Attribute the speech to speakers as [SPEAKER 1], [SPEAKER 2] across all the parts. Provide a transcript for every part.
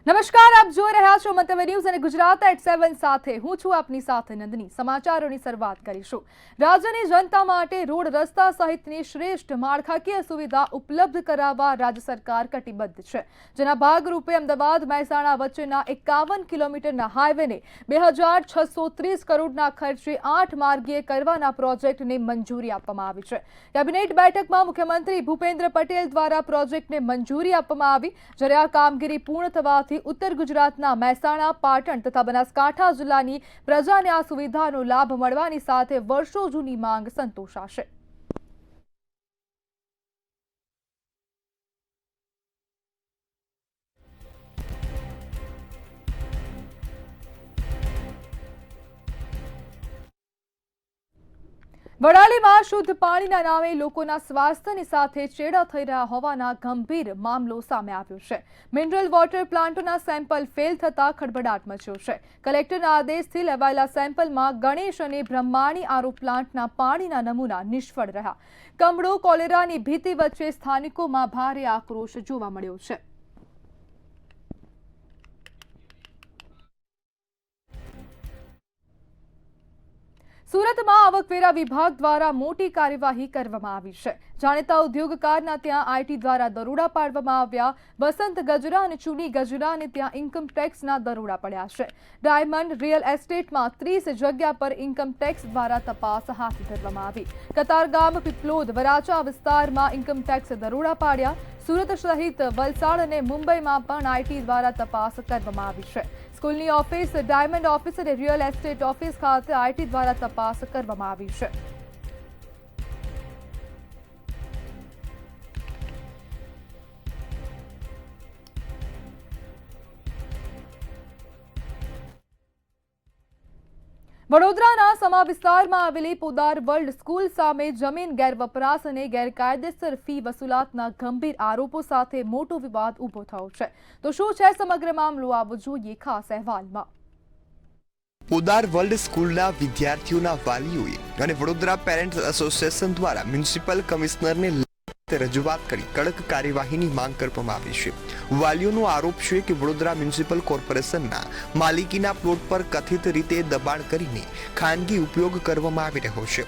[SPEAKER 1] નમસ્કાર, આપ જોઈ રહ્યા છો મંતવ્ય ન્યૂઝ અને ગુજરાત એટ 7 સાથે હું છું આપની સાથે નંદની। સમાચારોની શરૂઆત કરીશું। રાજ્યની જનતા માટે રોડ રસ્તા સહિતની શ્રેષ્ઠ માળખાકીય સુવિધા ઉપલબ્ધ કરાવવા રાજ્ય સરકાર કટિબદ્ધ છે, જેના ભાગરૂપે અમદાવાદ મહેસાણા વચ્ચેના 51 કિલોમીટરના હાઈવેને 2630 કરોડના ખર્ચે 8 માર્ગીય કરવાના પ્રોજેક્ટને મંજૂરી આપવામાં આવી છે। કેબિનેટ બેઠકમાં મુખ્યમંત્રી ભૂપેન્દ્ર પટેલ દ્વારા પ્રોજેક્ટને મંજૂરી આપવામાં આવી, જ્યારે આ કામગીરી પૂર્ણ થવાથી उत्तर गुजरातना મહેસાણા, પાટણ તથા બનાસકાંઠા જિલ્લાની પ્રજાને આ સુવિધાનો લાભ મળવાની સાથે વર્ષો જૂની માંગ સંતોષાશે। વડાલીમાં શુદ્ધ પાણીના નામે લોકોના સ્વાસ્થ્યની સાથે ચેડા થઈ રહ્યા હોવાના ગંભીર મામલો સામે આવ્યો છે। મિનરલ વોટર પ્લાન્ટોના સેમ્પલ ફેલ થતા ખળભળાટ મચ્યો છે। કલેક્ટરના આદેશથી લેવાયેલા સેમ્પલમાં ગણેશ અને બ્રહ્માણી આરો પ્લાન્ટના પાણીના નમૂના નિષ્ફળ રહ્યા। કમળો કોલેરાની ભીતિ વચ્ચે સ્થાનિકોમાં ભારે આક્રોશ જોવા મળ્યો છે। સુરતમાં આવકવેરા વિભાગ દ્વારા મોટી કાર્યવાહી કરવામાં આવી છે। જાણીતા ઉદ્યોગકારના ત્યાં આઈટી દ્વારા દરોડા પાડવામાં આવ્યા। વસંત ગજરા અને ચૂની ગજરાને ત્યાં ઇન્કમ ટેક્સના દરોડા પડ્યા છે। ડાયમંડ રિયલ એસ્ટેટમાં 30 જગ્યા પર ઇન્કમ ટેક્સ દ્વારા તપાસ હાથ ધરવામાં આવી। કતારગામ, પીપલોદ, વરાછા વિસ્તારમાં ઇન્કમ ટેક્સ દરોડા પાડ્યા। સુરત સહિત વલસાડ અને મુંબઈમાં પણ આઈટી દ્વારા તપાસ કરવામાં આવી છે। સ્કૂલની ઓફિસ, ડાયમંડ ઓફિસ અને રિયલ એસ્ટેટ ઓફિસ ખાતે આઈટી દ્વારા તપાસ કરવામાં આવી છે। વડોદરાના સમા વિસ્તારમાં આવેલી પોદાર વર્લ્ડ સ્કૂલ સામે જમીન ગેરવપરાશ અને ગેરકાયદેસર ફી વસૂલાતના ગંભીર આરોપો સાથે મોટો વિવાદ ઊભો થયો છે। તો શું છે સમગ્ર મામલો, આવો જોઈએ ખાસ અહેવાલમાં।
[SPEAKER 2] પોદાર વર્લ્ડ સ્કૂલના વિદ્યાર્થીઓના વાલીઓએ અને વડોદરા પેરેન્ટ્સ એસોસિએશન દ્વારા મ્યુનિસિપલ કમિશનરને રજૂઆત કરી કડક કાર્યવાહીની માંગ કરવામાં આવી છે। વાલીઓનો આરોપ છે કે વડોદરા મ્યુનિસિપલ કોર્પોરેશનના માલિકીના પ્લોટ પર કથિત રીતે દબાણ કરીને ખાનગી ઉપયોગ કરવામાં આવી રહ્યો છે।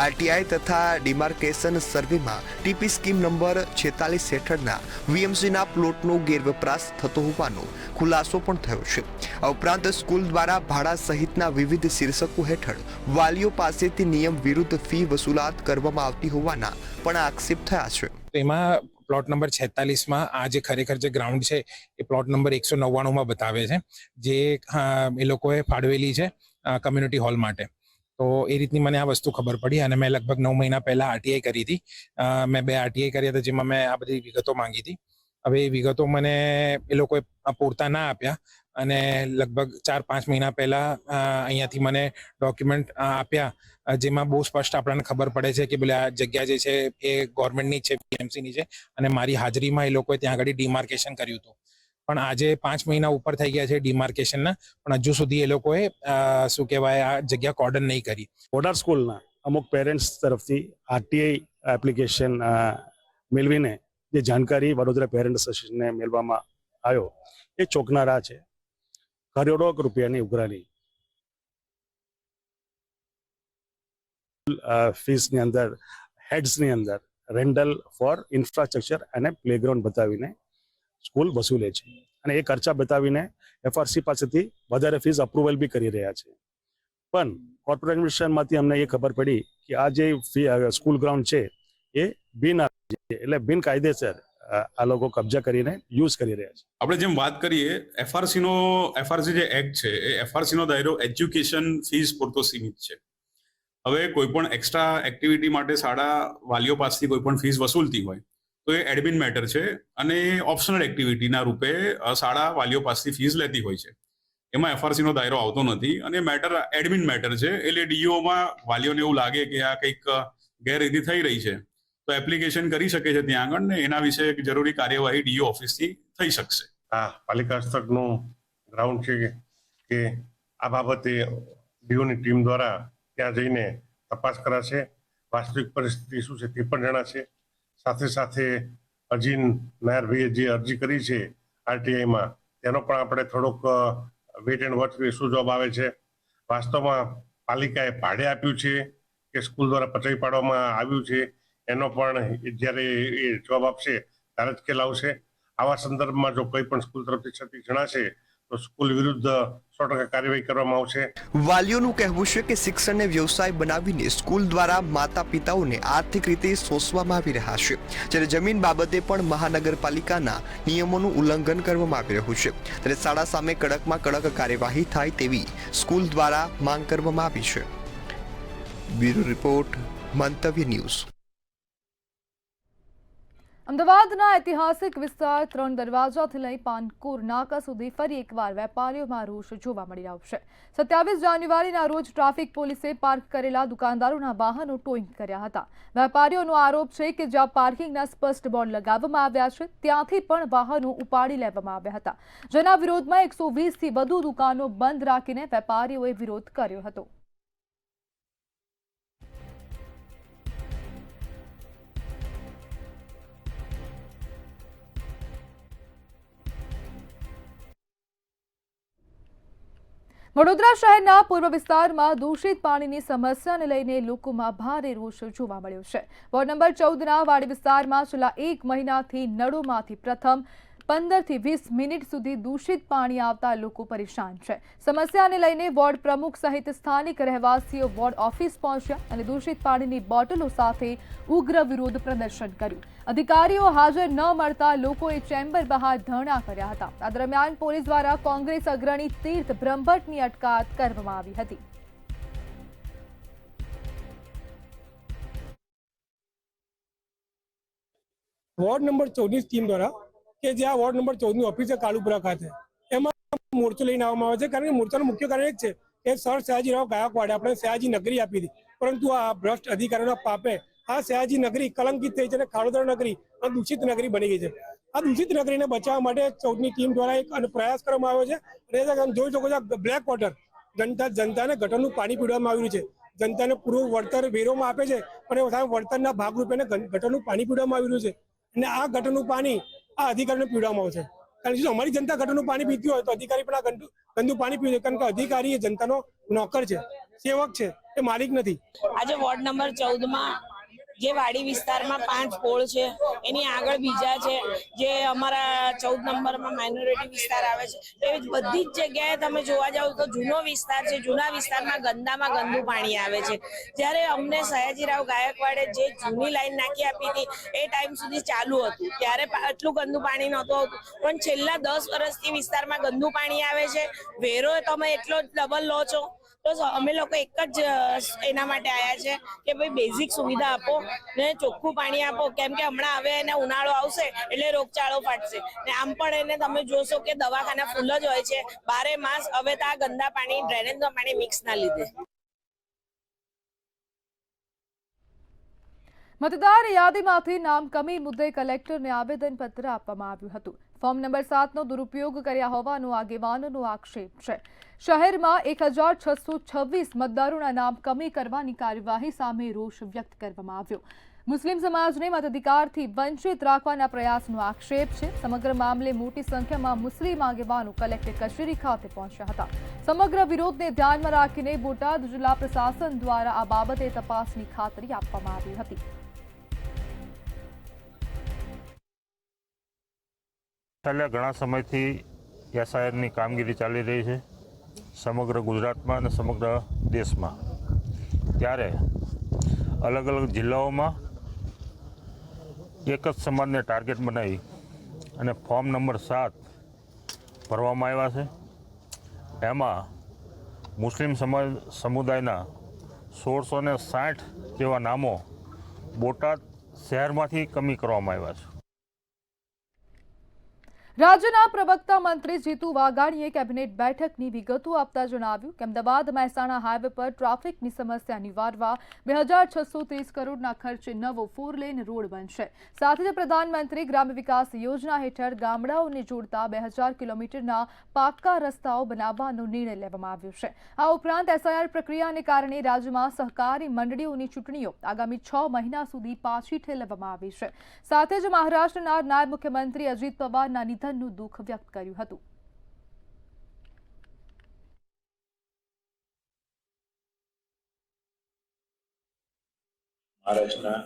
[SPEAKER 2] આરટીઆઈ તથા ડિમાર્કેશન સર્વેમાં ટીપી સ્કીમ નંબર 46 હેઠળના વીએમસીના પ્લોટનો ગેરવપરાશ થતો હોવાનો ખુલાસો પણ થયો છે। આ ઉપરાંત સ્કૂલ દ્વારા ભાડા સહિતના વિવિધ શીર્ષકો હેઠળ વાલીઓ પાસેથી નિયમ વિરુદ્ધ ફી વસૂલાત કરવામાં આવતી હોવાના પણ આક્ષેપ થયા છે।
[SPEAKER 3] એમાં પ્લોટ નંબર 46 માં આ જે ખરેખર જે ગ્રાઉન્ડ છે એ પ્લોટ નંબર 199 માં બતાવે છે, જે એ લોકોએ ફાળવેલી છે કમ્યુનિટી હોલ માટે। તો એ રીતની મને આ વસ્તુ ખબર પડી અને મેં લગભગ 9 મહિના પહેલા આરટીઆઈ કરી હતી। મેં 2 આરટીઆઈ કર્યા હતા, જેમાં મેં આ બધી વિગતો માંગી હતી। હવે એ વિગતો મને એ લોકોએ પૂરતા ના આપ્યા અને લગભગ 4-5 મહિના પહેલા અહીંયાથી મને ડોક્યુમેન્ટ આપ્યા, જેમાં બહુ સ્પષ્ટ આપણને ખબર પડે છે કે બોલે આ જગ્યા જે છે એ ગવર્મેન્ટની છે, બીએમસીની છે અને મારી હાજરીમાં એ લોકોએ ત્યાં આગળ ડિમાર્કેશન કર્યું હતું। પણ આજે 5 મહિના ઉપર થઈ ગયા છે ડિમાર્કેશનના, પણ હજુ સુધી એ લોકોએ શું કહેવાય આ જગ્યા કોર્ડન નહીં કરી।
[SPEAKER 4] પોદાર સ્કૂલના અમુક પેરેન્ટ્સ તરફથી આરટીઆઈ એપ્લિકેશન મેળવીને જે જાણકારી વડોદરા પેરેન્ટ એસોસિએશનને મેળવવામાં આવ્યો એ ચોંકનારા છે। કરોડો રૂપિયાની ઉઘરાણી ફીસની અંદર, હેડ્સની અંદર રેન્ટલ ફોર ઇન્ફ્રાસ્ટ્રક્ચર અને પ્લેગ્રાઉન્ડ બતાવીને સ્કૂલ વસૂલે છે અને એ ખર્ચા બતાવીને એફઆરસી પાસેથી વધારે ફીસ અપ્રુવલ બી કરી રહ્યા છે। પણ કોર્પોરેટ એડમિનિસ્ટ્રેશનમાંથી અમને એ ખબર પડી કે આ જે સ્કૂલ ગ્રાઉન્ડ છે એ બિનકાયદેસર આ લોકો કબજા કરીને યુઝ કરી રહ્યા છે।
[SPEAKER 5] આપણે જેમ વાત કરીએ એફઆરસી જે એક્ટ છે એ એફઆરસીનો દાયરો એજ્યુકેશન ફીસ પૂરતો સીમિત છે। હવે કોઈ પણ એક્સ્ટ્રા એક્ટિવિટી માટે શાળા વાલીઓ પાસેથી કોઈ પણ ફીસ વસૂલતી હોય તો એ એડમિન મેટર છે અને ઓપ્શનલ એક્ટિવિટીના રૂપે શાળા વાલીઓ પાસેથી ફીસ લેતી હોય છે। એમાં એફઆરસીનો દાયરો આવતો નથી અને મેટર એડમિન મેટર છે। એટલે ડીઓમાં વાલીઓને એવું લાગે કે આ કંઈક ગેરરીતિ થઈ રહી છે તો એપ્લિકેશન કરી શકે છે ત્યાં આગળ ને એના વિશે જરૂરી કાર્યવાહી ડીઓ ઓફિસથી થઈ શકશે।
[SPEAKER 6] આ પાલિકા હસ્તકનું ગ્રાઉન્ડ છે કે આ બાબતે ડીઓની ટીમ દ્વારા ત્યાં જઈને તપાસ કરાશે, વાસ્તવિક પરિસ્થિતિ શું છે તે પણ જણાશે। સાથે સાથે અજીન નાયરભાઈએ જે અરજી કરી છે આરટીઆઈમાં તેનો પણ આપણે થોડોક વેટ એન્ડ વોચ શું જોબ આવે છે. વાસ્તવમાં પાલિકાએ ભાડે આપ્યું છે કે સ્કૂલ દ્વારા પચાવી પાડવામાં આવ્યું છે, એનો પણ જ્યારે એ જવાબ આપશે ત્યારે જ ખ્યાલ આવશે. આવા સંદર્ભમાં જો કોઈ પણ સ્કૂલ તરફથી ક્ષતિ જણાશે તો સ્કૂલ વિરુદ્ધ 100% કાર્યવાહી કરવામાં આવશે.
[SPEAKER 2] વાલીઓનું કહેવું છે કે શિક્ષણને વ્યવસાય બનાવીને સ્કૂલ દ્વારા માતા પિતાઓને આર્થિક રીતે શોષવામાં આવી રહ્યા છે, જ્યારે જમીન બાબતે પણ મહાનગરપાલિકાના નિયમોનું ઉલ્લંઘન કરવામાં આવી રહ્યું છે, ત્યારે શાળા સામે કડકમાં કડક કાર્યવાહી થાય તેવી સ્કૂલ દ્વારા માંગ કરવામાં આવી છે. બ્યુરો રિપોર્ટ, મંતવ્ય ન્યૂઝ.
[SPEAKER 1] અમદાવાદના ઐતિહાસિક વિસ્તાર 3 દરવાજાથી લઈ પાનકોર નાકા સુધી ફરી એકવાર વેપારીઓમાં રોષ જોવા મળી રહ્યો છે. 27 જાન્યુઆરીના રોજ ટ્રાફિક પોલીસે પાર્ક કરેલા દુકાનદારોના વાહનો ટોઈંગ કર્યા હતા. વેપારીઓનો આરોપ છે કે જ્યાં પાર્કિંગના સ્પષ્ટ બોર્ડ લગાવવામાં આવ્યા છે ત્યાંથી પણ વાહનો ઉપાડી લેવામાં આવ્યા હતા, જેના વિરોધમાં 120થી વધુ દુકાનો બંધ રાખીને વેપારીઓએ વિરોધ કર્યો હતો. વડોદરા શહેરના પૂર્વ વિસ્તારમાં દૂષિત પાણીની સમસ્યાને લઈને લોકોમાં ભારે રોષ જોવા મળ્યો છે. વોર્ડ નંબર 14ના વાડી વિસ્તારમાં છેલ્લા 1 મહિનાથી નળોમાંથી પ્રથમ 15 થી 20 મિનિટ સુધી દૂષિત પાણી આવતા લોકો પરેશાન છે. સમસ્યાને લઈને વોર્ડ પ્રમુખ સહિત સ્થાનિક રહેવાસીઓ વોર્ડ ઓફિસ પહોંચ્યા અને દૂષિત પાણીની બોટલો સાથે ઉગ્ર વિરોધ પ્રદર્શન કર્યું. અધિકારીઓ હાજર ન મળતા લોકોએ ચેમ્બર બહાર ધરણા કર્યા હતા. આ દરમિયાન પોલીસ દ્વારા કોંગ્રેસ અગ્રણી તીર્થ બ્રહ્મભટ્ટની અટકાયત કરવામાં આવી હતી.
[SPEAKER 7] વોર્ડ નંબર 14 ટીમ દ્વારા કે જ્યાં વોર્ડ નંબર 14ની ઓફિસ છે કાલુપુરા ખાતે, એમાં મોરચો લઈને આવવામાં આવે છે. કારણ કે મોરચાનું મુખ્ય કારણ એ જ છે કે સર સયાજીરાવ ગાયકવાડે આપણે સયાજી નગરી આપી હતી, પરંતુ આ ભ્રષ્ટ અધિકારીઓના પાપે આ સયાજી નગરી કલંકિત થઈ છે અને ખાડોદર નગરી અને દૂષિત નગરી બની ગઈ છે. આ દૂષિત નગરીને બચાવવા માટે 14ની ટીમ દ્વારા એક પ્રયાસ કરવામાં આવ્યો છે. અને તમે જોઈ શકો છો બ્લેક વોટર જનતાને ગટરનું પાણી પીવડાવવામાં આવ્યું છે. જનતાને પૂરું વળતર વેરોમાં આપે છે અને વળતરના ભાગરૂપે ગટરનું પાણી પીવડાવવામાં આવ્યું છે. અને આ ગટરનું પાણી આ અધિકારીને પીવડાવવામાં આવશે. કારણ કે જો અમારી જનતા ગટરનું પાણી પીતી હોય તો અધિકારી પણ આ ગંદુ પાણી પીવે છે. કારણ કે અધિકારી એ જનતાનો નોકર છે, સેવક છે, એ માલિક નથી.
[SPEAKER 8] આજે વોર્ડ નંબર 14માં જે વાડી વિસ્તારમાં 5 પોળ છે, એની આગળ બીજા છે, જે અમારા 14 નંબરમાં માઇનોરિટી વિસ્તાર આવે છે, એવી બધી જ જગ્યાએ તમે જોવા જાવ તો જૂનો વિસ્તાર છે. જૂના વિસ્તારમાં ગંદામાં ગંદુ પાણી આવે છે. જ્યારે અમને સયાજીરાવ ગાયકવાડે જે જૂની લાઈન નાખી આપી હતી એ ટાઈમ સુધી ચાલુ હતું, ત્યારે આટલું ગંદુ પાણી નહોતું આવતું. પણ છેલ્લા 10 વર્ષથી વિસ્તારમાં ગંદુ પાણી આવે છે. વેરો તમે એટલો જ ડબલ લો છો. તો અમે લોકો એક જ એના માટે આવ્યા છે કે ભાઈ બેઝિક સુવિધા આપો ને ચોખ્ખું પાણી આપો. કેમ કે હમણાં હવે એને ઉનાળો આવશે એટલે રોગચાળો ફાટશે ને આમ પણ એને તમે જોશો કે દવાખાના ફૂલ જ હોય છે 12 માસ. હવે તો આ ગંદા પાણી ડ્રેનેજનું પાણી મિક્સ ના લીધે.
[SPEAKER 1] મતદાર યાદીમાંથી નામ કમી મુદ્દે કલેક્ટરને આવેદનપત્ર આપવામાં આવ્યું હતું. ફોર્મ નંબર 7નો દુરુપયોગ કર્યા હોવાનો આગેવાનોનો આક્ષેપ છે. શહેરમાં 1626 મતદારોના નામ કમી કરવાની કાર્યવાહી સામે રોષ વ્યક્ત કરવામાં આવ્યો. મુસ્લિમ સમાજને મતાધિકારથી વંચિત રાખવાના પ્રયાસનો આક્ષેપ છે. સમગ્ર મામલે મોટી સંખ્યામાં મુસ્લિમ આગેવાનો કલેક્ટર કચેરી ખાતે પહોંચ્યા હતા. સમગ્ર વિરોધને ધ્યાનમાં રાખીને બોટાદ જિલ્લા પ્રશાસન દ્વારા આ બાબતે તપાસની ખાતરી આપવામાં આવી હતી.
[SPEAKER 9] છેલ્લા ઘણા સમયથી એસઆઈઆરની કામગીરી ચાલી રહી છે સમગ્ર ગુજરાતમાં અને સમગ્ર દેશમાં. ત્યારે અલગ અલગ જિલ્લાઓમાં એક જ સમાજને ટાર્ગેટ બનાવી અને ફોર્મ નંબર 7 ભરવામાં આવ્યા છે. એમાં મુસ્લિમ સમુદાયના 1660 જેવા નામો બોટાદ શહેરમાંથી કમી કરવામાં આવ્યા છે.
[SPEAKER 1] રાજ્યના પ્રવક્તા મંત્રી જીતુ વાઘાણીએ કેબિનેટ બેઠકની વિગતો આપતા જણાવ્યું કે અમદાવાદ મહેસાણા હાઈવે પર ટ્રાફિકની સમસ્યા નિવારવા 2630 કરોડના ખર્ચે નવો 4 લેન રોડ બનશે. સાથે જ પ્રધાનમંત્રી ગ્રામ્ય વિકાસ યોજના હેઠળ ગામડાઓને જોડતા 2000 કિલોમીટરના પાક્કા રસ્તાઓ બનાવવાનો નિર્ણય લેવામાં આવ્યો છે. આ ઉપરાંત એસઆઈઆર પ્રક્રિયાને કારણે રાજ્યમાં સહકારી મંડળીઓની ચૂંટણીઓ આગામી 6 મહિના સુધી પાછી ઠેલવવામાં આવી છે. સાથે જ મહારાષ્ટ્રના નાયબ મુખ્યમંત્રી અજીત પવારના નિધનનું દુઃખ વ્યક્ત કર્યું હતું.
[SPEAKER 10] મહારાષ્ટ્રના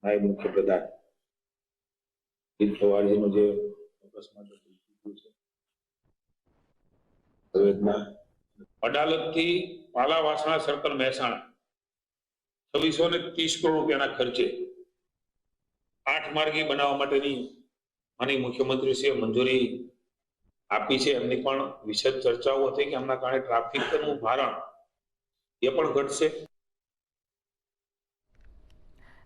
[SPEAKER 10] નાયબ મુખ્યપ્રધાન અજીત પવારજીનું જે અકસ્માત થયું છે સંવેદના અડાલજથી પાલાવાસણા સર્કલ મહેસાણા 2630 કરોડ રૂપિયાના ખર્ચે 8 માર્ગી બનાવવા માટેની માનનીય મુખ્યમંત્રીશ્રીએ મંજૂરી આપી છે. એમની પણ વિશદ ચર્ચાઓ હતી કે આમના કારણે ટ્રાફિકનું ભારણ એ પણ ઘટશે.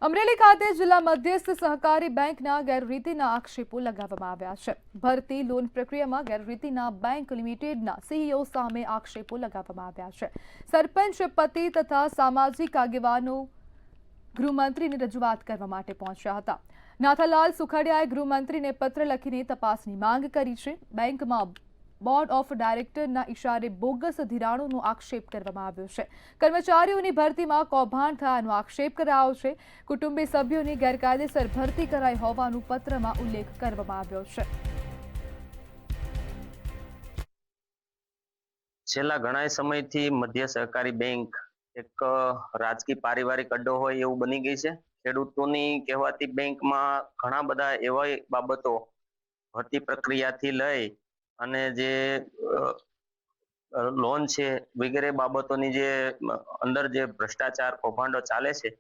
[SPEAKER 1] અમરેલી ખાતે જિલ્લા મધ્યસ્થ સહકારી બેંકના ગેરરીતિના આક્ષેપો લગાવવામાં આવ્યા છે. ભરતી લોન પ્રક્રિયામાં ગેરરીતિના બેંક લિમિટેડના સીઈઓ સામે આક્ષેપો લગાવવામાં આવ્યા છે. સરપંચ પતિ તથા સામાજિક આગેવાનો ગૃહમંત્રીને રજૂઆત કરવા માટે પહોંચ્યા હતા. નાથાલાલ સુખડિયાએ ગૃહમંત્રીને પત્ર લખીને તપાસની માંગ કરી છે. બેંકમાં બોર્ડ ઓફ ડાયરેક્ટરના ઇશારે બોગસ ધિરાણોનો આક્ષેપ કરવામાં આવ્યો છે. કર્મચારીઓની ભરતીમાં કૌભાંડ થયાનો આક્ષેપ કરાયો છે. કુટુંબી સભ્યોની ગેરકાયદેસર ભરતી કરાઈ હોવાનું પત્રમાં ઉલ્લેખ કરવામાં આવ્યો છે.
[SPEAKER 11] છેલ્લા ઘણા સમયથી મધ્ય સહકારી બેંક એક રાજકીય પારિવારિક અડ્ડો હોય એવું બની ગઈ છે. ખેડૂતોની કહેવાતી બેંકમાં ઘણા બધા એવા બાબતો ભરતી પ્રક્રિયાથી લઈ અને જે લોન છે વગેરે બાબતોની જે અંદર જે ભ્રષ્ટાચાર કૌભાંડો ચાલે છે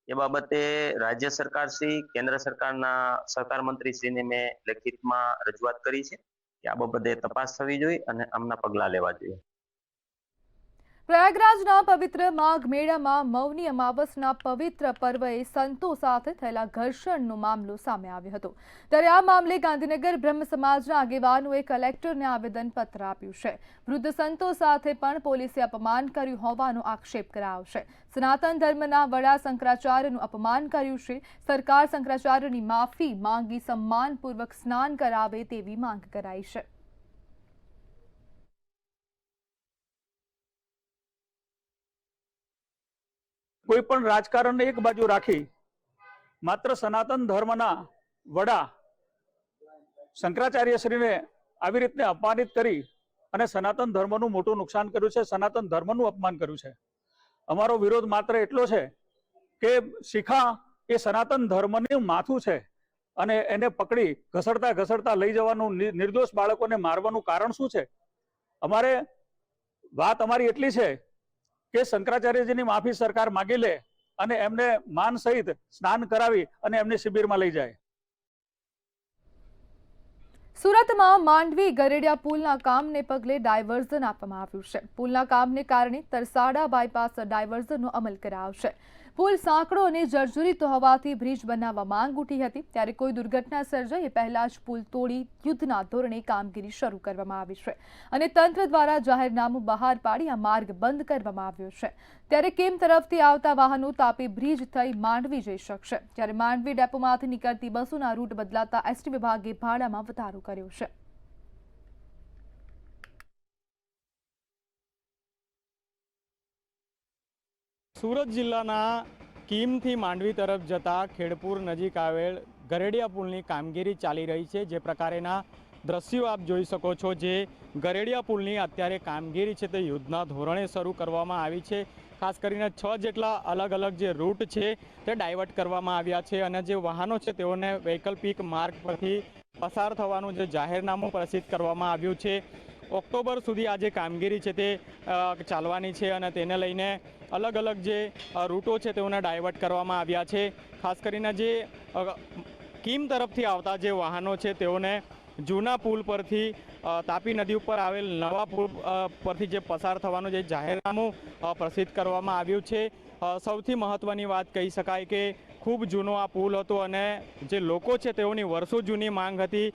[SPEAKER 11] એ બાબતે રાજ્ય સરકાર શ્રી કેન્દ્ર સરકારના સહકાર મંત્રી શ્રીને મેં લેખિતમાં રજૂઆત કરી છે કે આ બાબતે તપાસ થવી જોઈએ અને આમના પગલાં લેવા જોઈએ.
[SPEAKER 1] પ્રયાગરાજના પવિત્ર માઘ મેળામાં મૌની અમાવસના પવિત્ર પર્વએ સંતો સાથે થયેલા ઘર્ષણનો મામલો સામે આવ્યો હતો. ત્યારે આ મામલે ગાંધીનગર બ્રહ્મ સમાજના આગેવાનોએ કલેક્ટરને આવેદનપત્ર આપ્યું છે. વૃદ્ધ સંતો સાથે પણ પોલીસે અપમાન કર્યું હોવાનો આક્ષેપ કરાયો છે. સનાતન ધર્મના વડા શંકરાચાર્યનું અપમાન કર્યું છે. સરકાર શંકરાચાર્યની માફી માંગી સન્માનપૂર્વક સ્નાન કરાવે તેવી માંગ કરાઈ છે.
[SPEAKER 12] કોઈ પણ રાજકારણને એક બાજુ રાખી માત્ર સનાતન ધર્મના વડા શંકરાચાર્ય શ્રીને આવી રીતે અપમાનિત કરી અને સનાતન ધર્મનું મોટું નુકસાન કર્યું છે, સનાતન ધર્મનું અપમાન કર્યું છે. અમારો વિરોધ માત્ર એટલો છે કે શિખા એ સનાતન ધર્મનું માથું છે અને એને પકડી ઘસડતા ઘસડતા લઈ જવાનું, નિર્દોષ બાળકોને મારવાનું કારણ શું છે? વાત અમારી એટલી છે કે શંકરાચાર્યજીની માફી સરકાર માગી લે અને એમને માન સહિત સ્નાન કરાવી અને એમને શિબિરમાં લઈ જાય.
[SPEAKER 1] સુરતમાં માંડવી ગરેડિયા પુલના કામને પગલે ડાયવર્ઝન આપવામાં આવ્યું છે. પુલના કામને કારણે તરસાડા બાયપાસ ડાયવર્ઝનનો અમલ કરાયો છે. પુલ સાંકડો અને જર્જરિત હોવાથી બ્રિજ બનાવવા માંગ ઉઠી હતી. ત્યારે કોઈ દુર્ઘટના સર્જાય એ પહેલા જ પુલ તોડી યુદ્ધના ધોરણે કામગીરી શરૂ કરવામાં આવી છે અને તંત્ર દ્વારા જાહેરનામું બહાર પાડી આ માર્ગ બંધ કરવામાં આવ્યો છે. ત્યારે કેમ તરફથી આવતા વાહનો તાપી બ્રિજ થઈ માંડવી જઈ શકશે. ત્યારે માંડવી ડેપોમાંથી નીકળતી બસોના રૂટ બદલાતા એસટી વિભાગે ભાડામાં વધારો કર્યો છે.
[SPEAKER 13] સુરત જિલ્લાના કીમથી માંડવી તરફ જતા ખેડપુર નજીક આવેલ ગરેડિયા પુલની કામગીરી ચાલી રહી છે. જે પ્રકારેના દ્રશ્યો આપ જોઈ શકો છો, જે ગરેડિયા પુલની અત્યારે કામગીરી છે તે યુદ્ધના ધોરણે શરૂ કરવામાં આવી છે. ખાસ કરીને 6 જેટલા અલગ અલગ જે રૂટ છે તે ડાયવર્ટ કરવામાં આવ્યા છે અને જે વાહનો છે તેઓને વૈકલ્પિક માર્ગ પરથી પસાર થવાનું જે જાહેરનામું પ્રસિદ્ધ કરવામાં આવ્યું છે. ઓક્ટોબર સુધી આ જે કામગીરી છે તે ચાલવાની છે અને તેને લઈને અલગ અલગ જે રૂટો છે તેઓને ડાયવર્ટ કરવામાં આવ્યા છે. ખાસ કરીને જે કીમ તરફથી આવતા જે વાહનો છે તેઓને જૂના પુલ પરથી તાપી નદી ઉપર આવેલ નવા પુલ પરથી જે પસાર થવાનું જે જાહેરનામું પ્રસિદ્ધ કરવામાં આવ્યું છે. સૌથી મહત્ત્વની વાત કહી શકાય કે ખૂબ જૂનો આ પુલ હતો અને જે લોકો છે તેઓની વર્ષો જૂની માંગ હતી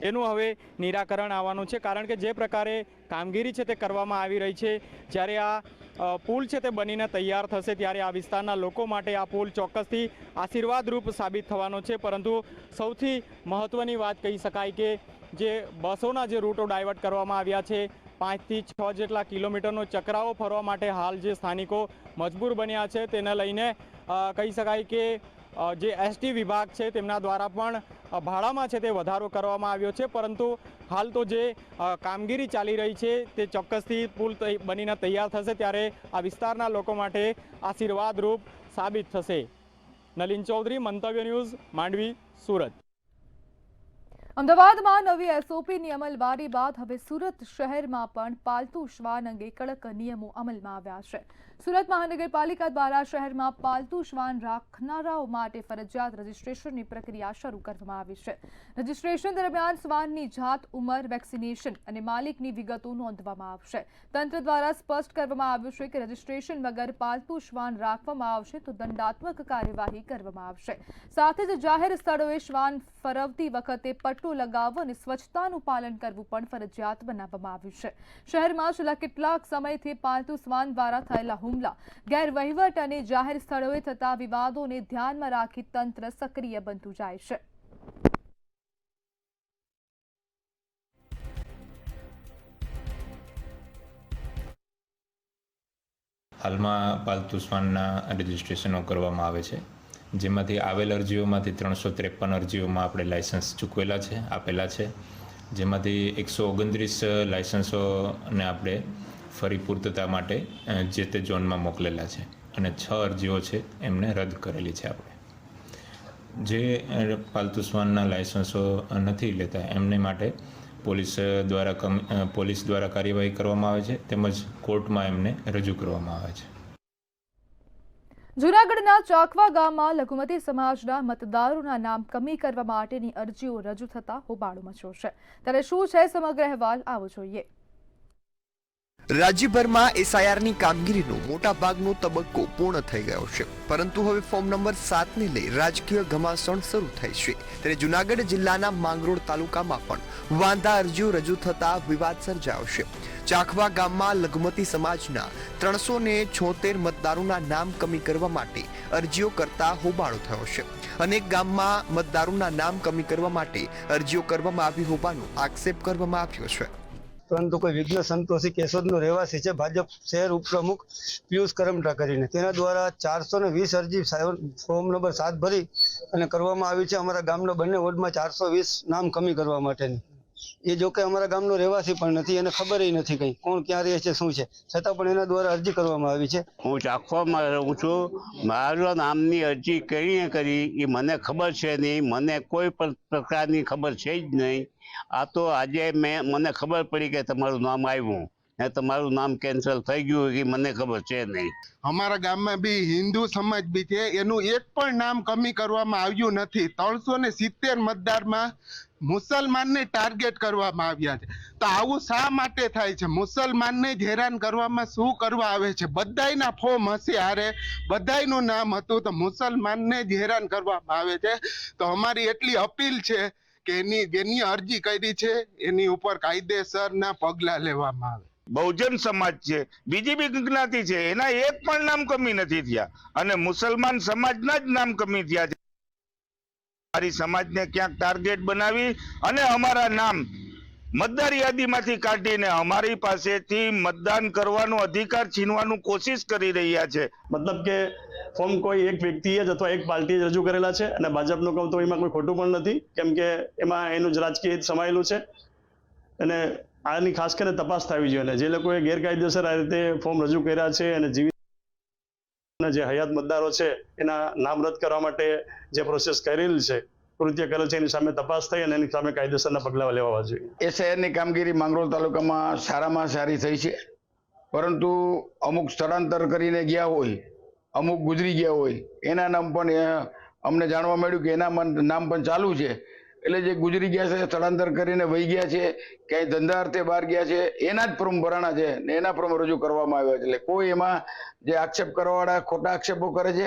[SPEAKER 13] એનું હવે નિરાકરણ આવવાનું છે. કારણ કે જે પ્રકારે કામગીરી છે તે કરવામાં આવી રહી છે, જ્યારે આ પુલ છે તે બનીને તૈયાર થશે ત્યારે આ વિસ્તારના લોકો માટે આ પુલ ચોક્કસથી આશીર્વાદરૂપ સાબિત થવાનો છે. પરંતુ સૌથી મહત્ત્વની વાત કહી શકાય કે જે બસોના જે રૂટો ડાયવર્ટ કરવામાં આવ્યા છે, 5 થી 6 જેટલા કિલોમીટરનો ચકરાવો ફરવા માટે હાલ જે સ્થાનિકો મજબૂર બન્યા છે તેને લઈને કહી શકાય કે જે એસટી વિભાગ છે તેમના દ્વારા પણ ભાડામાં છે તે વધારો કરવામાં આવ્યો છે. પરંતુ હાલ તો જે કામગીરી ચાલી રહી છે તે ચોક્કસથી પુલ બનીને તૈયાર થશે ત્યારે આ વિસ્તારના લોકો માટે આશીર્વાદરૂપ સાબિત થશે. નલિન ચૌધરી, મંતવ્ય ન્યૂઝ, માંડવી, સુરત.
[SPEAKER 1] અમદાવાદમાં નવી એસઓપીની અમલવારી બાદ હવે સુરત શહેરમાં પણ પાલતુ શ્વાન અંગે કડક નિયમો અમલમાં આવ્યા છે. સુરત મહાનગરપાલિકા દ્વારા શહેરમાં પાલતુ શ્વાન રાખનારાઓ માટે ફરજિયાત રજીસ્ટ્રેશનની પ્રક્રિયા શરૂ કરવામાં આવી છે. રજીસ્ટ્રેશન દરમિયાન શ્વાનની જાત, ઉંમર, વેક્સિનેશન અને માલિકની વિગતો નોંધવામાં આવશે. તંત્ર દ્વારા સ્પષ્ટ કરવામાં આવ્યું છે કે રજીસ્ટ્રેશન વગર પાલતુ શ્વાન રાખવામાં આવશે તો દંડાત્મક કાર્યવાહી કરવામાં આવશે. સાથે જ જાહેર સ્થળોએ શ્વાન ફરવતી વખતે પટ્ટો લગાવવો અને સ્વચ્છતાનું પાલન કરવું પણ ફરજિયાત બનાવવામાં આવ્યું છે. શહેરમાં છેલ્લા કેટલાક સમયથી પાલતુ શ્વાન દ્વારા થયેલા હુમલા, ગેરવહીવટ અને જાહેર સ્થળોએ થતા વિવાદોને ધ્યાનમાં રાખી તંત્ર સક્રિય બનતું જાય છે.
[SPEAKER 14] હાલમાં પાલતુ શ્વાનના રજીસ્ટ્રેશનો કરવામાં આવે છે, જેમાંથી આવેલ અરજીઓમાંથી 353 અરજીઓમાં આપણે લાયસન્સ ચૂકવેલા છે, આપેલા છે, જેમાંથી 129 લાયસન્સોને આપણે ફરી પૂર્તતા માટે જે તે ઝોનમાં મોકલેલા છે અને 6 અરજીઓ છે એમને રદ કરેલી છે. આપણે જે પાલતુ શ્વાનના લાયસન્સો નથી લેતા એમને માટે પોલીસ દ્વારા કાર્યવાહી કરવામાં આવે છે, તેમજ કોર્ટમાં એમને રજૂ કરવામાં આવે છે.
[SPEAKER 1] જૂનાગઢના ચાકવા ગામમાં લઘુમતી સમાજના મતદારોના નામ કમી કરવા માટેની અરજીઓ રજૂ થતા હોબાળો મચ્યો છે. ત્યારે શું છે સમગ્ર અહેવાલ, આવો જોઈએ.
[SPEAKER 2] રાજ્યભરમાં એસઆઈઆરની કામગીરીનો મોટા ભાગનો તબક્કો પૂર્ણ થઈ ગયો છે, પરંતુ હવે ફોર્મ નંબર 7ને લઈ રાજકીય ઘમાસણ શરૂ થઈ છે. ત્યારે જૂનાગઢ જિલ્લાના માંગરોળ તાલુકામાં પણ વાંધા અરજીઓ રજૂ થતા વિવાદ સર્જાયો છે. ચાખવા ગામમાં લઘુમતી સમાજના 376 મતદારોના નામ કમી કરવા માટે અરજીઓ કરતા હોબાળો થયો છે. અનેક ગામમાં મતદારોના નામ કમી કરવા માટે અરજીઓ કરવામાં આવી હોવાનો આક્ષેપ કરવામાં આવ્યો છે.
[SPEAKER 15] પરંતુ કોઈ વિઘ્ન સંતોષી કેશોદનો રહેવાસી છે, ભાજપ શહેર ઉપપ્રમુખ પિયુષ કરમટા કરીને, તેના દ્વારા 420 અરજી ફોર્મ નંબર 7 ભરી અને કરવામાં આવી છે. અમારા ગામના બંને વોર્ડમાં 420 નામ કમી કરવા માટેની. એ જો કે અમારા ગામનો રહેવાસી પણ નથી, એને ખબર નથી કઈ કોણ ક્યાં રહે છે, શું છે, છતાં પણ એના દ્વારા અરજી કરવામાં આવી છે.
[SPEAKER 16] હું ચાખવામાં રહું છું. મારા નામની અરજી કઈ કરી એ મને ખબર છે નહીં, મને કોઈ પણ પ્રકારની ખબર છે જ નહીં. આ તો આજે મને ખબર પડી કે તમારું નામ આવ્યું ને તમારું નામ કેન્સલ થઈ ગયું એ મને ખબર છે નહીં.
[SPEAKER 17] અમારા ગામમાં બી હિન્દુ સમાજ બી છે, એનું એક પણ નામ કમી કરવામાં આવ્યું નથી. 370 મતદારમાં મુસલમાનને ટાર્ગેટ કરવામાં આવ્યા છે. તો આવું શા માટે થાય છે? મુસલમાનને જ હેરાન કરવામાં શું કરવા આવે છે? બધાયના ફોર્મ હશે, હારે બધાયનું નામ હતું, તો મુસલમાનને જ હેરાન કરવામાં આવે છે. તો અમારી એટલી અપીલ છે કે જેની અરજી કરી છે એની ઉપર કાયદેસરના પગલાં લેવામાં આવે.
[SPEAKER 16] બહુજન સમાજ છે, બીજી બી જ્ઞાતિ છે, એના એક પણ નામ કમી નથી થયા અને મુસલમાન સમાજના જ નામ કમી થયા છે. અમારી સમાજને ક્યાંક ટાર્ગેટ બનાવી અને અમારા નામ મતદાર યાદીમાંથી કાઢીને અમારી પાસેથી મતદાન કરવાનો અધિકાર છીનવાનું કોશિશ કરી રહ્યા છે.
[SPEAKER 18] મતલબ કે ફોર્મ કોઈ એક વ્યક્તિએ જ અથવા એક પાર્ટીએ રજૂ કરેલા છે અને ભાજપનું કહું તો એમાં કોઈ ખોટું પણ નથી, કેમ કે એમાં એનું જ રાજકીય સમાયેલું છે અને આની ખાસ કરીને તપાસ થવી જોઈએ. અને જે લોકોએ ગેરકાયદેસર આ રીતે ફોર્મ રજૂ કર્યા છે અને જીવિત જે હયાત મતદારો છે એના નામ રદ કરવા માટે જે પ્રોસેસ કરેલ છે, કૃત્ય કરેલ છે, એની સામે તપાસ થઈ અને એની સામે કાયદેસરના પગલાં લેવા જોઈએ.
[SPEAKER 19] એ શહેરની કામગીરી માંગરોળ તાલુકામાં સારામાં સારી થઈ છે, પરંતુ અમુક સ્થળાંતર કરીને ગયા હોય, અમુક ગુજરી ગયા હોય, એના નામ પણ અમને જાણવા મળ્યું કે એના નામ પણ ચાલુ છે. એટલે જે ગુજરી ગયા છે, સ્થળાંતર કરીને વહી ગયા છે, ક્યાંય ધંધાર્થે બહાર ગયા છે, એના જ ફોર્મ ભરાણા છે ને એના ફોર્મ રજૂ કરવામાં આવ્યા છે. એટલે કોઈ એમાં જે આક્ષેપ કરવાવાળા ખોટા આક્ષેપો કરે છે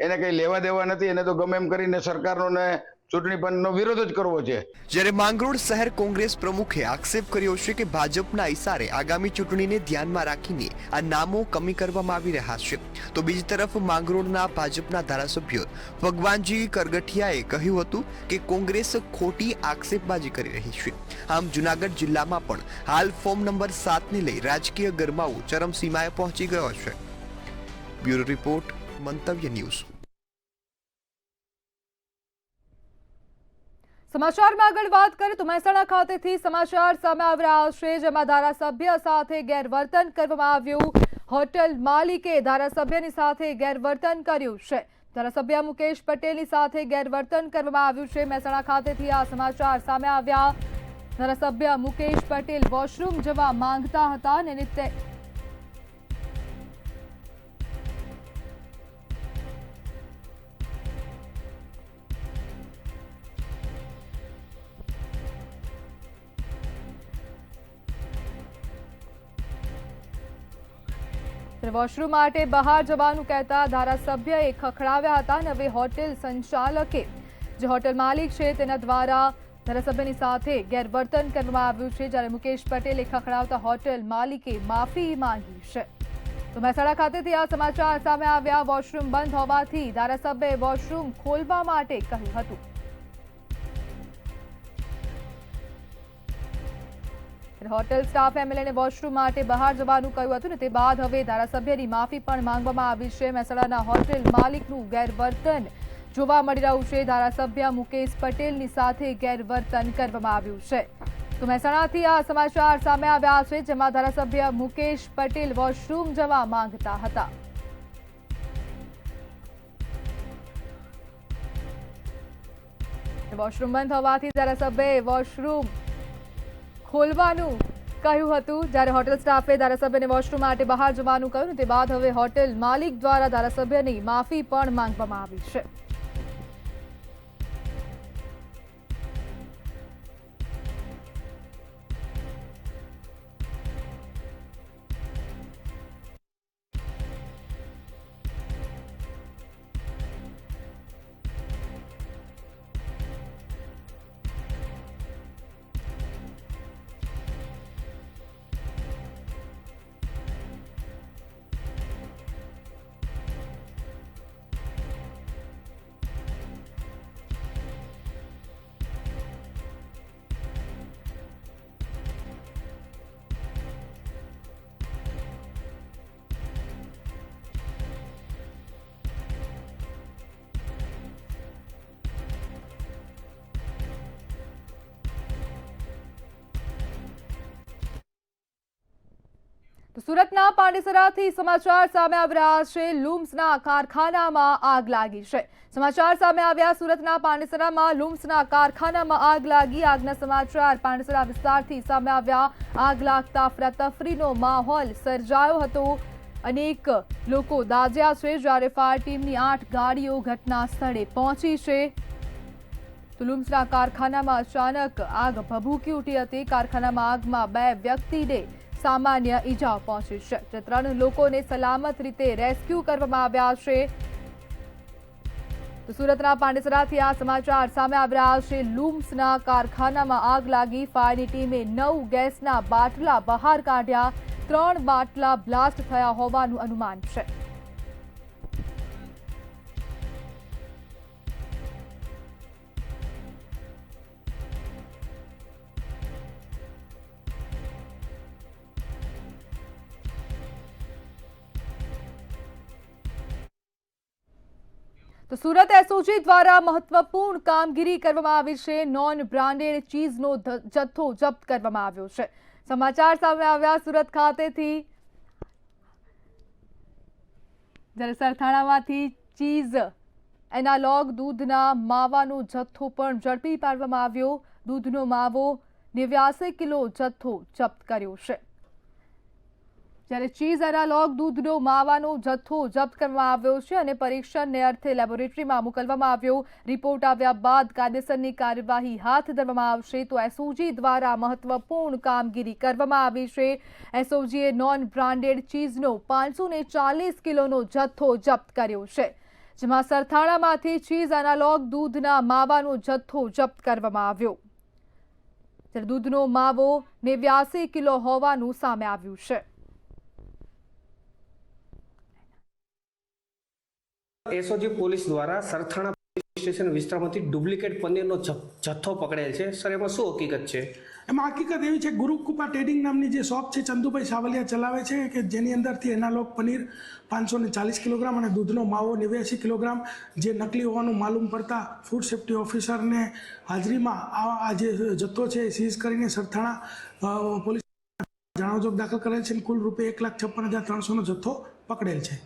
[SPEAKER 19] એને કંઈ લેવા દેવા નથી. એને તો ગમે એમ કરીને સરકારનો ને ચૂંટણી પંચનો વિરોધ જ કરવો છે.
[SPEAKER 2] જ્યારે માંગરોળ શહેર કોંગ્રેસ પ્રમુખે આક્ષેપ કર્યો છે કે ભાજપના ઇશારે આગામી ચૂંટણીને ધ્યાનમાં રાખીને આ નામો કમી કરવામાં આવી રહ્યા છે, તો બીજી તરફ માંગરોળના ભાજપના ધારાસભ્ય ભગવાનજી કરગઠિયાએ કહ્યું હતું કે કોંગ્રેસ ખોટી આક્ષેપબાજી કરી રહી છે. આમ જૂનાગઢ જિલ્લામાં પણ હાલ ફોર્મ નંબર 7ને લઈ રાજકીય ગરમાવો ચરમસીમાએ પહોંચી ગયો છે. બ્યુરો રિપોર્ટ, મંતવ્ય ન્યૂઝ.
[SPEAKER 1] સમાચારમાં આગળ વાત કરીએ તો મહેસાણા ખાતેથી સમાચાર સામે આવી રહ્યા છે, જેમાં ધારાસભ્ય સાથે ગેરવર્તન કરવામાં આવ્યું. હોટેલ માલિકે ધારાસભ્યની સાથે ગેરવર્તન કર્યું છે. ધારાસભ્ય મુકેશ પટેલની સાથે ગેરવર્તન કરવામાં આવ્યું છે. મહેસાણા ખાતેથી આ સમાચાર સામે આવ્યા. ધારાસભ્ય મુકેશ પટેલ વોશરૂમ જવા માંગતા હતા અને વોશરૂમ માટે બહાર જવાનું કહેતા ધારાસભ્યએ ખખડાવ્યા હતા અને હવે હોટેલ સંચાલકે, જે હોટેલ માલિક છે, તેના દ્વારા ધારાસભ્યની સાથે ગેરવર્તન કરવામાં આવ્યું છે. જ્યારે મુકેશ પટેલે ખખડાવતા હોટેલ માલિકે માફી માંગી છે. તો મહેસાણા ખાતેથી આ સમાચાર સામે આવ્યા. વોશરૂમ બંધ હોવાથી ધારાસભ્યએ વોશરૂમ ખોલવા માટે કહ્યું હતું. હોટેલ સ્ટાફ એમએલએને વોશરૂમ માટે બહાર જવાનું કહ્યું હતું ને તે બાદ હવે ધારાસભ્યની માફી પણ માંગવામાં આવી છે. મહેસાણાના હોટેલ માલિકનું ગેરવર્તન જોવા મળી રહ્યું છે. ધારાસભ્ય મુકેશ પટેલની સાથે ગેરવર્તન કરવામાં આવ્યું છે. તો મહેસાણાથી આ સમાચાર સામે આવ્યા છે, જેમાં ધારાસભ્ય મુકેશ પટેલ વોશરૂમ જવા માંગતા હતા. વોશરૂમ બંધ હોવાથી ધારાસભ્યએ વોશરૂમ ખોલવાનું કહ્યું હતું. જ્યારે હોટેલ સ્ટાફે ધારાસભ્યને વોશરૂમ માટે બહાર જવાનું કહ્યું, તે બાદ હવે હોટેલ માલિક દ્વારા ધારાસભ્યની માફી પણ માંગવામાં આવી છે. તો સુરતના પાંડેસરાથી સમાચાર સામે આવી રહ્યા છે. લૂમ્સના કારખાનામાં આગ લાગી છે. સમાચાર સામે આવ્યા. સુરતના પાંડેસરામાં લૂમ્સના કારખાનામાં આગ લાગી. આગના સમાચાર પાંડેસરા વિસ્તારથી સામે આવ્યા. આગ લાગતા અફરાતફરીનો માહોલ સર્જાયો હતો. અનેક લોકો દાઝ્યા છે, જ્યારે ફાયર ટીમની 8 ગાડીઓ ઘટના સ્થળે પહોંચી છે. તો લૂમ્સના કારખાનામાં અચાનક આગ ભભૂકી ઉઠી હતી. કારખાનામાં આગમાં 2 વ્યક્તિને સામાન્ય ઈજાઓ પહોંચી છે. 3 લોકોને સલામત રીતે રેસ્ક્યુ કરવામાં આવ્યા છે. તો સુરતના પાંડેસરાથી આ સમાચાર સામે આવી રહ્યા છે. લૂમ્સના કારખાનામાં આગ લાગી. ફાયરની ટીમે 9 ગેસના બાટલા બહાર કાઢ્યા. 3 બાટલા બ્લાસ્ટ થયા હોવાનું અનુમાન છે. તો સુરત એસઓજી દ્વારા મહત્વપૂર્ણ કામગીરી કરવામાં આવી છે. નોન બ્રાન્ડેડ ચીઝનો જથ્થો જપ્ત કરવામાં આવ્યો છે. સમાચાર સામે આવ્યા સુરત ખાતેથી, જ્યારે સરથાણામાંથી ચીઝ એનાલોગ દૂધના માવાનો જથ્થો પણ ઝડપી પાડવામાં આવ્યો. દૂધનો માવો 89 કિલો જથ્થો જપ્ત કર્યો છે. જ્યારે ચીઝ એનાલોગ દૂધનો માવાનો જથ્થો જપ્ત કરવામાં આવ્યો છે અને પરીક્ષણને અર્થે લેબોરેટરીમાં મોકલવામાં આવ્યો. રિપોર્ટ આવ્યા બાદ કાયદેસરની કાર્યવાહી હાથ ધરવામાં આવશે. તો એસઓજી દ્વારા મહત્વપૂર્ણ કામગીરી કરવામાં આવી છે. એસઓજીએ નોન બ્રાન્ડેડ ચીઝનો 540 કિલોનો જથ્થો જપ્ત કર્યો છે, જેમાં સરથાણામાંથી ચીઝ એનાલોગ દૂધના માવાનો જથ્થો જપ્ત કરવામાં આવ્યો. ત્યારે દૂધનો માવો 89 કિલો હોવાનું સામે આવ્યું છે.
[SPEAKER 20] એસઓજી પોલીસ દ્વારા સરથાણા પોલીસ સ્ટેશન વિસ્તારમાંથી ડુપ્લિકેટ પનીરનો જથ્થો પકડેલ છે. સર, એમાં શું હકીકત છે?
[SPEAKER 7] એમાં હકીકત એવી છે ગુરુકૃપા ટ્રેડિંગ નામની જે શોપ છે ચંદુભાઈ સાવલિયા ચલાવે છે કે જેની અંદરથી એનાલોગ પનીર 540 કિલોગ્રામ અને દૂધનો માવો 89 કિલોગ્રામ જે નકલી હોવાનું માલુમ પડતા ફૂડ સેફ્ટી ઓફિસરને હાજરીમાં આ જે જથ્થો છે એ સીઝ કરીને સરથાણા પોલીસ જાણવજોગ દાખલ કરેલ છે. કુલ રૂપિયા 1,56,300નો જથ્થો પકડેલ છે.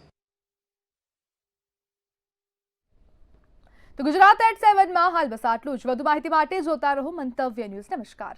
[SPEAKER 1] તો ગુજરાત@7 માં હાલ બસ આટલું જ. વધુ માહિતી માટે જોતા રહો મંતવ્ય ન્યૂઝ. નમસ્કાર.